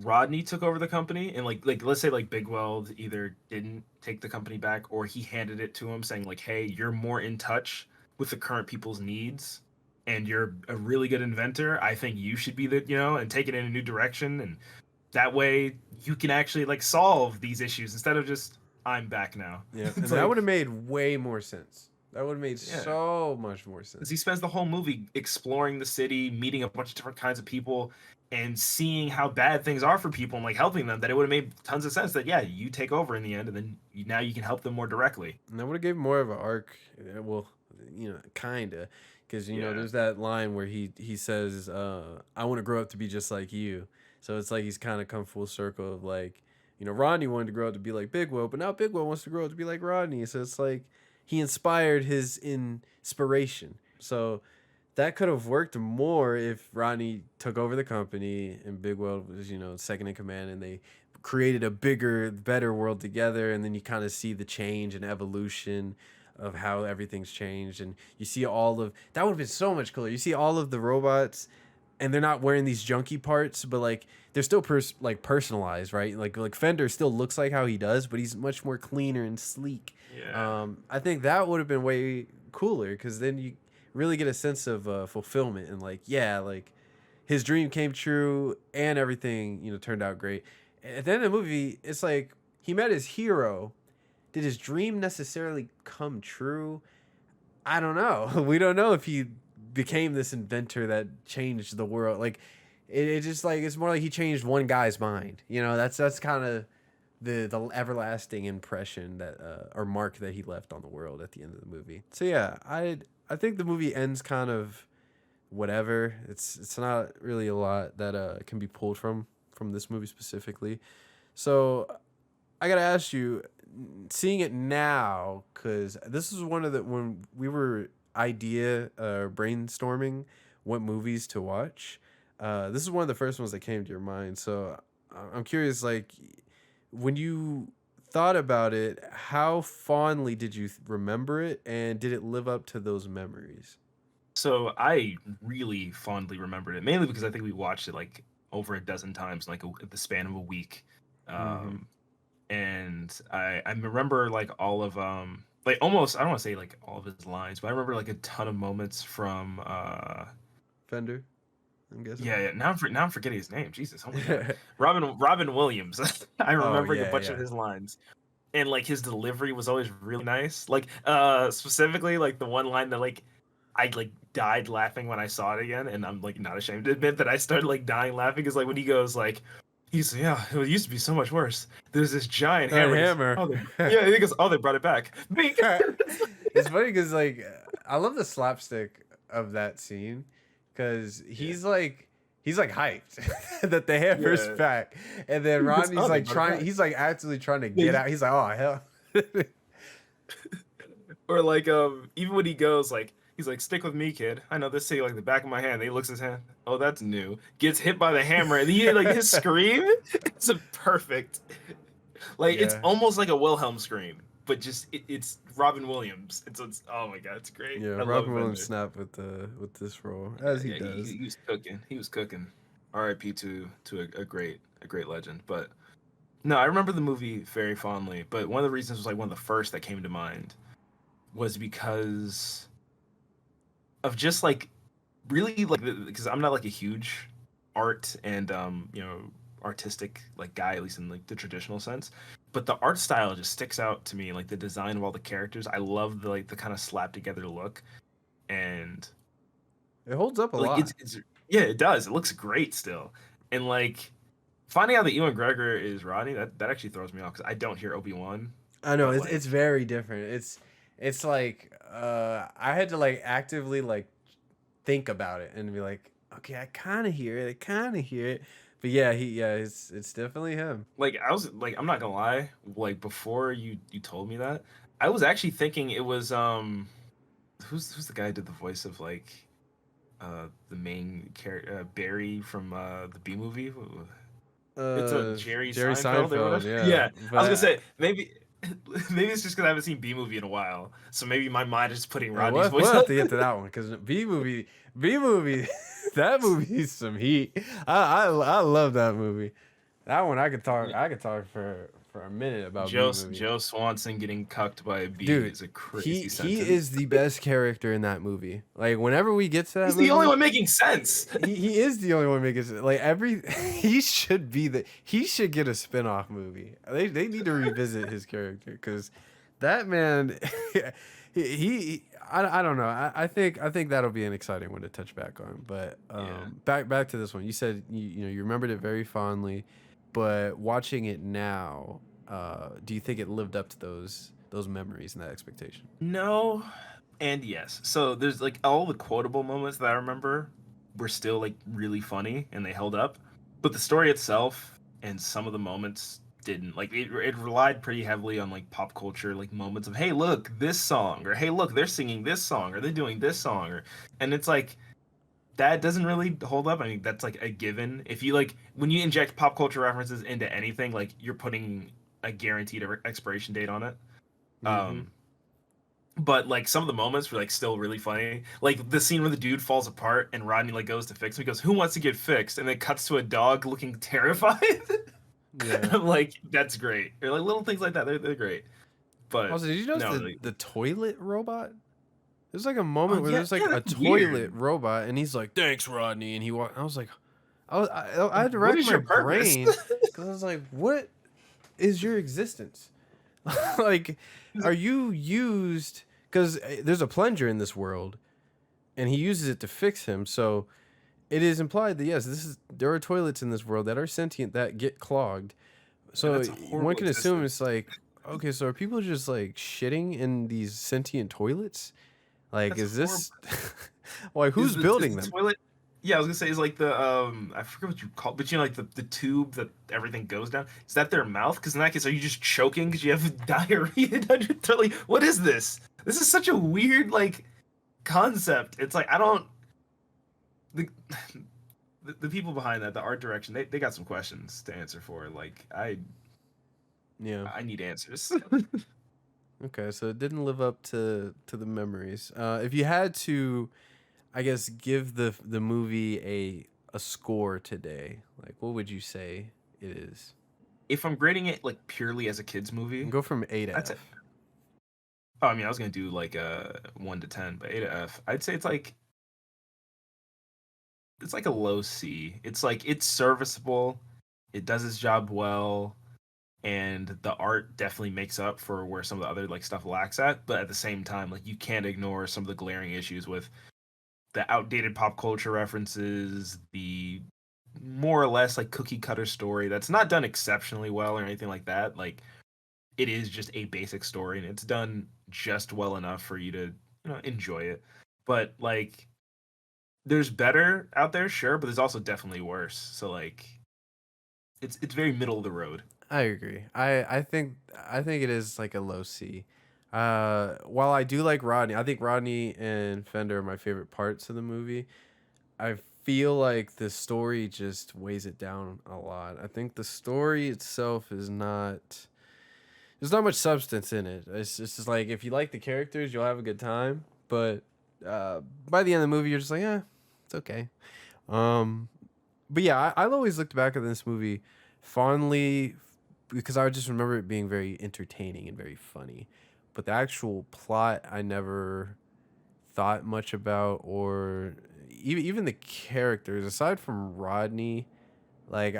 Rodney took over the company and like let's say like Big Weld either didn't take the company back or he handed it to him saying like, hey, you're more in touch with the current people's needs and you're a really good inventor. I think you should be and take it in a new direction, and that way you can actually like solve these issues instead of just I'm back now. Yeah, and that would have made way more sense. That would have made so much more sense. Because he spends the whole movie exploring the city, meeting a bunch of different kinds of people, and seeing how bad things are for people and like helping them. That it would have made tons of sense that you take over in the end, and then now you can help them more directly. And that would have gave more of an arc. Well, kinda, because there's that line where he says, "I want to grow up to be just like you." So it's like he's kind of come full circle of like. Rodney wanted to grow up to be like Big Weld, but now Big Weld wants to grow up to be like Rodney. So it's like he inspired his inspiration. So that could have worked more if Rodney took over the company and Big Weld was, second in command, and they created a bigger, better world together. And then you kind of see the change and evolution of how everything's changed. And you see that would have been so much cooler. You see all of the robots, and they're not wearing these junky parts, but like they're still personalized, right? Like Fender still looks like how he does, but he's much more cleaner and sleek. Yeah. I think that would have been way cooler because then you really get a sense of fulfillment and his dream came true and everything, turned out great. At the end of the movie, it's like he met his hero. Did his dream necessarily come true? I don't know. We don't know if he became this inventor that changed the world. Like it just like it's more like he changed one guy's mind. That's kind of the everlasting impression that or mark that he left on the world at the end of the movie. So yeah, I think the movie ends kind of whatever. It's not really a lot that can be pulled from this movie specifically. So I gotta ask you, seeing it now, because this is one of the when we were brainstorming what movies to watch. This is one of the first ones that came to your mind. So I'm curious, like when you thought about it, how fondly did you remember it, and did it live up to those memories? So I really fondly remembered it, mainly because I think we watched it like over a dozen times, like the span of a week. Mm-hmm. And I remember like all of like almost, I don't want to say like all of his lines, but I remember like a ton of moments from Fender, I'm guessing. yeah. Now I'm forgetting his name. Jesus, oh my god, Robin Williams. I Oh remembering a yeah, bunch of yeah. his lines, and like his delivery was always really nice. Like specifically like the one line that like I like died laughing when I saw it again, and I'm like not ashamed to admit that I started like dying laughing, is like when he goes like, yeah, it used to be so much worse. There's this giant That hammer. hammer. Yeah, he goes, oh, they brought it back. Bink. It's funny because like I love the slapstick of that scene because he's like hyped that the hammer's Yeah. back, and then He goes, Rodney's "Oh, they like brought it trying, back." he's like actively trying to Yeah, get out. He's like, oh hell. Or like even when he goes like he's like, stick with me, kid. I know this city like the back of my hand. And he looks at his hand. Oh, that's new. Gets hit by the hammer, and he like his scream. It's a perfect. Like it's Yeah. almost like a Wilhelm scream, but just it's Robin Williams. It's oh my god, it's great. Yeah, I love Robin him in Williams there. snapped with this role as he Yeah, does. he was cooking. He was cooking. R.I.P. to a great legend. But no, I remember the movie very fondly. But one of the reasons was like one of the first that came to mind was because of just like really like because I'm not like a huge art and artistic like guy, at least in like the traditional sense, but the art style just sticks out to me, like the design of all the characters. I love the like the kind of slap together look, and It holds up a like lot. it's yeah, it does, it looks great still. And like finding out that Ewan Gregor is Rodney, that actually throws me off because I don't hear Obi-Wan. I know But it's like it's very different. It's like I had to like actively like think about it and be like, okay, I kind of hear it, but yeah, it's definitely him. like I was like, I'm not gonna lie, like before you told me that, I was actually thinking it was who's the guy who did the voice of like the main character Barry from the B movie. It's a Jerry Jerry Seinfeld or Seinfeld, whatever. yeah, Yeah, I was gonna but say maybe maybe it's just because I haven't seen B movie in a while, so maybe my mind is putting Rodney's we'll, voice we'll have up. to get to that one because B movie, that movie's some heat. I love that movie. That one I could talk for a minute about B movie. Joe Swanson getting cucked by a bee Dude, is a crazy he sentence. is the best character in that movie. Like whenever we get to that He's movie, the only one making sense. he is the only one making sense. Like he should he should get a spin-off movie. They need to revisit his character because that man I don't know. I think that'll be an exciting one to touch back on. But back to this one. You said you remembered it very fondly, but watching it now, do you think it lived up to those memories and that expectation? No, and yes. So there's like all the quotable moments that I remember were still like really funny and they held up, but the story itself and some of the moments didn't. Like it relied pretty heavily on like pop culture, like moments of hey look this song, or hey look they're singing this song, or they're doing this song, or and it's like that doesn't really hold up. I mean that's like a given. If you like when you inject pop culture references into anything, like you're putting a guaranteed expiration date on it. Mm-hmm. But like some of the moments were like still really funny. Like the scene where the dude falls apart and Rodney like goes to fix him. He goes, "Who wants to get fixed?" And then cuts to a dog looking terrified. Yeah. I'm like, that's great. Or like little things like that. They're great. But Also, did you notice no, the toilet robot? There's like a moment where yeah, there's like yeah, a that's toilet weird. robot, and he's like, "Thanks, Rodney," and he walked. I was like, I had to What rack is my your purpose? brain because I was like, "What is your existence? Like, are you used?" Because there's a plunger in this world, and he uses it to fix him. So it is implied that yes, there are toilets in this world that are sentient that get clogged. Yeah, So that's a one horrible can assume existence. it's like, okay, so are people just like shitting in these sentient toilets? Like, That's is horrible. this like Is who's building the them? toilet? Yeah, I was gonna say is like the I forget what you call, but you know, like the tube that everything goes down. Is that their mouth? Because in that case, are you just choking because you have diarrhea down your throat? Like, what is this? This is such a weird like concept. It's like I don't the the people behind that, the art direction, they got some questions to answer for. Like Yeah. I need answers. Okay, so it didn't live up to the memories. If you had to, I guess, give the movie a score today, like what would you say it is? If I'm grading it like purely as a kids And movie, go from A to I'd say. F. Oh, I mean, I was gonna do like a 1 to 10, but A to F. I'd say it's like a low C. It's like it's serviceable. It does its job well, and the art definitely makes up for where some of the other like stuff lacks at. But at the same time, like you can't ignore some of the glaring issues with the outdated pop culture references, the more or less like cookie cutter story that's not done exceptionally well or anything like that. Like it is just a basic story and it's done just well enough for you to, enjoy it. But like there's better out there, sure, but there's also definitely worse. So like it's very middle of the road. I agree. I think it is like a low C. While I do like Rodney, I think Rodney and Fender are my favorite parts of the movie. I feel like the story just weighs it down a lot. I think the story itself is not. There's not much substance in it. It's just like if you like the characters, you'll have a good time. But by the end of the movie, you're just like, yeah, it's okay. Um, but yeah, I always looked back at this movie fondly because I just remember it being very entertaining and very funny. But the actual plot, I never thought much about, or even the characters aside from Rodney. Like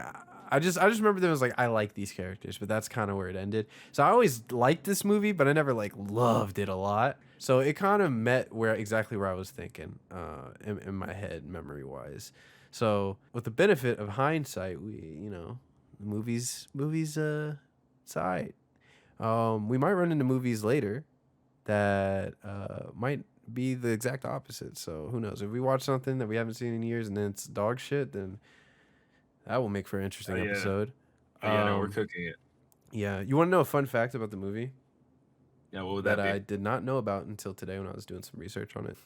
I just remember there was like I like these characters, but that's kind of where it ended. So I always liked this movie, but I never like loved it a lot. So it kind of met where I was thinking in my head memory wise. So with the benefit of hindsight, movies it's alright. We might run into movies later that might be the exact opposite. So who knows? If we watch something that we haven't seen in years and then it's dog shit, then that will make for an Oh interesting yeah. episode. Oh yeah, no, we're Um, cooking it. yeah, you want to know a fun fact about the movie Yeah, what would that that be? I did not know about until today when I was doing some research on it?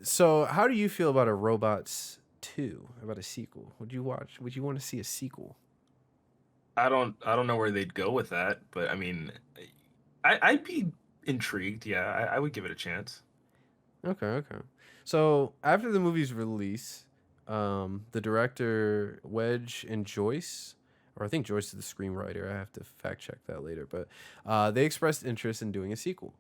So, how do you feel about a Robots 2, about a sequel? Would you watch? Would you want to see a sequel? I don't know where they'd go with that, but I mean, I'd be intrigued. Yeah, I would give it a chance. Okay, okay. So, after the movie's release, the director Wedge and Joyce, or I think Joyce is the screenwriter. I have to fact check that later, but they expressed interest in doing a sequel.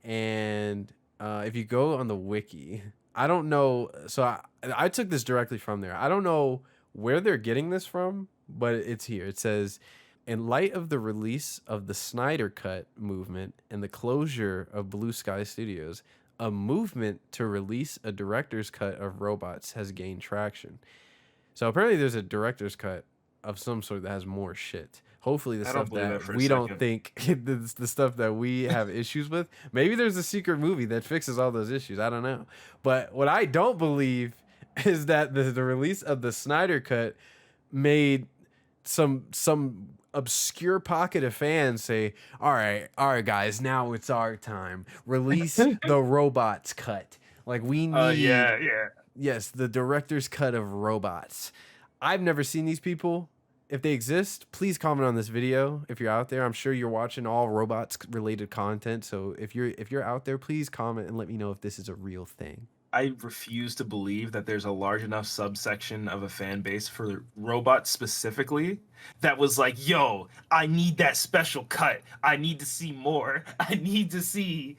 And if you go on the wiki, I don't know. So I took this directly from there. I don't know where they're getting this from, but it's here. It says, in light of the release of the Snyder Cut movement and the closure of Blue Sky Studios, a movement to release a director's cut of Robots has gained traction. So apparently there's a director's cut of some sort that has more shit. Hopefully the I don't stuff believe that that for a we don't second. think the stuff that we have issues with. Maybe there's a secret movie that fixes all those issues. I don't know. But what I don't believe is that the release of the Snyder cut made some obscure pocket of fans say, all right guys, now it's our time. Release the Robots cut. Like we need, Yeah, yeah. yes, the director's cut of Robots. I've never seen these people. If they exist, please comment on this video. If you're out there, I'm sure you're watching all robots related content. So if you're out there, please comment and let me know if this is a real thing. I refuse to believe that there's a large enough subsection of a fan base for robots specifically that was like, yo, I need that special cut. I need to see more. I need to see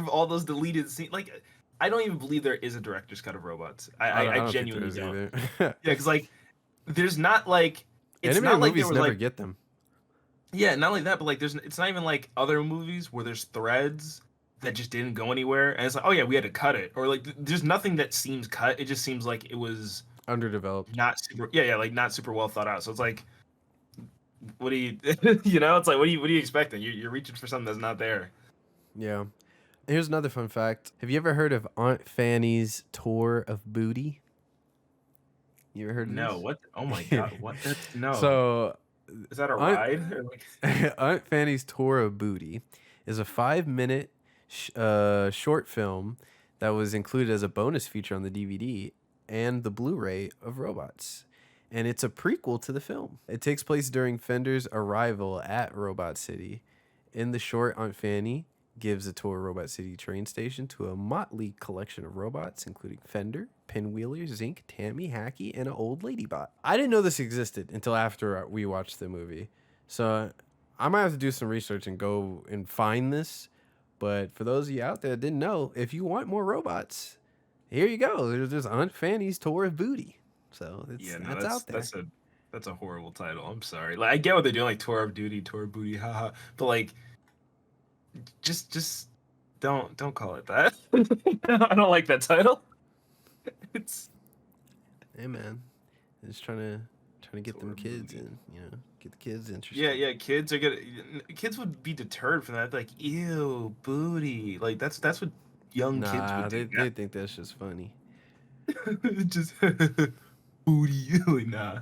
all those deleted scenes. Like, I don't even believe there is a director's cut of robots. I I don't think there genuinely is don't. either. Yeah, because like, there's not like, it's Animated not like there movies was never like, get them. yeah, not like that, but like, it's not even like other movies where there's threads that just didn't go anywhere, and it's like, oh yeah, we had to cut it, or like, there's nothing that seems cut. It just seems like it was Underdeveloped. not super, yeah, like not super well thought out. So it's like, what do you, you know, it's like, what are you expecting? You're reaching for something that's not there. Yeah. Here's another fun fact. Have you ever heard of Aunt Fanny's tour of booty? You ever heard of No, this? what? Oh my god, what? No. So, Is that a Aunt, ride? Or like, Aunt Fanny's Tour of Booty is a 5-minute short film that was included as a bonus feature on the DVD and the Blu-ray of Robots. And it's a prequel to the film. It takes place during Fender's arrival at Robot City. In the short, Aunt Fanny gives a tour of Robot City train station to a motley collection of robots, including Fender, Pinwheeler, Zinc, Tammy, Hacky, and an old ladybot. I didn't know this existed until after we watched the movie. So I might have to do some research and go and find this. But for those of you out there that didn't know, if you want more robots, here you go. There's Aunt Fanny's Tour of Booty. So yeah, no, that's out there. that's a horrible title. I'm sorry. Like, I get what they're doing, like Tour of Duty, Tour of Booty, haha. But like, just don't call it that. I don't like that title. It's Hey man, just trying to get them kids in, get the kids interested. yeah, kids would be deterred from that. Like, ew, booty. Like, that's what young kids Nah, would they do. think that's just funny. Just booty. Like, nah.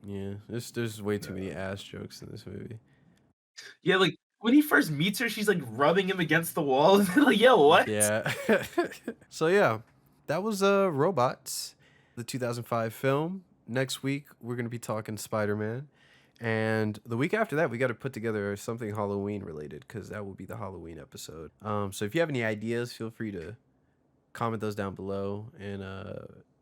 Yeah, there's way too many ass jokes in this movie. Yeah, like when he first meets her, she's like rubbing him against the wall. Like, yo, what? Yeah. So yeah, that was Robots, the 2005 film. Next week we're gonna be talking Spider-Man, and the week after that we got to put together something Halloween related because that will be the Halloween episode. So if you have any ideas, feel free to comment those down below, and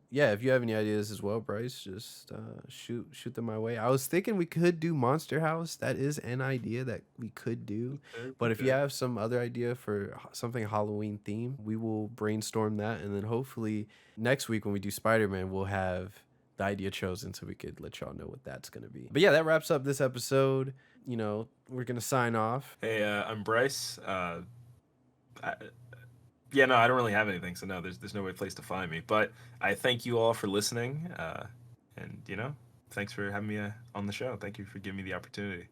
yeah, if you have any ideas as well, Bryce, just shoot them my way. I was thinking we could do Monster House. That is an idea that we could do. But if you have some other idea for something Halloween theme, we will brainstorm that, and then hopefully next week when we do Spider-Man, we'll have the idea chosen so we could let y'all know what that's gonna be. But yeah, that wraps up this episode. We're gonna sign off. Hey, I'm Bryce. Yeah, no, I don't really have anything, so no, there's no place to find me. But I thank you all for listening, and thanks for having me on the show. Thank you for giving me the opportunity.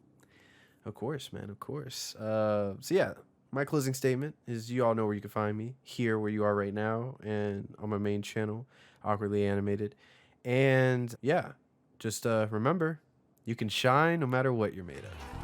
Of course, man. Of course. So yeah, my closing statement is you all know where you can find me, here where you are right now, and on my main channel, Awkwardly Animated. And yeah, just remember, you can shine no matter what you're made of.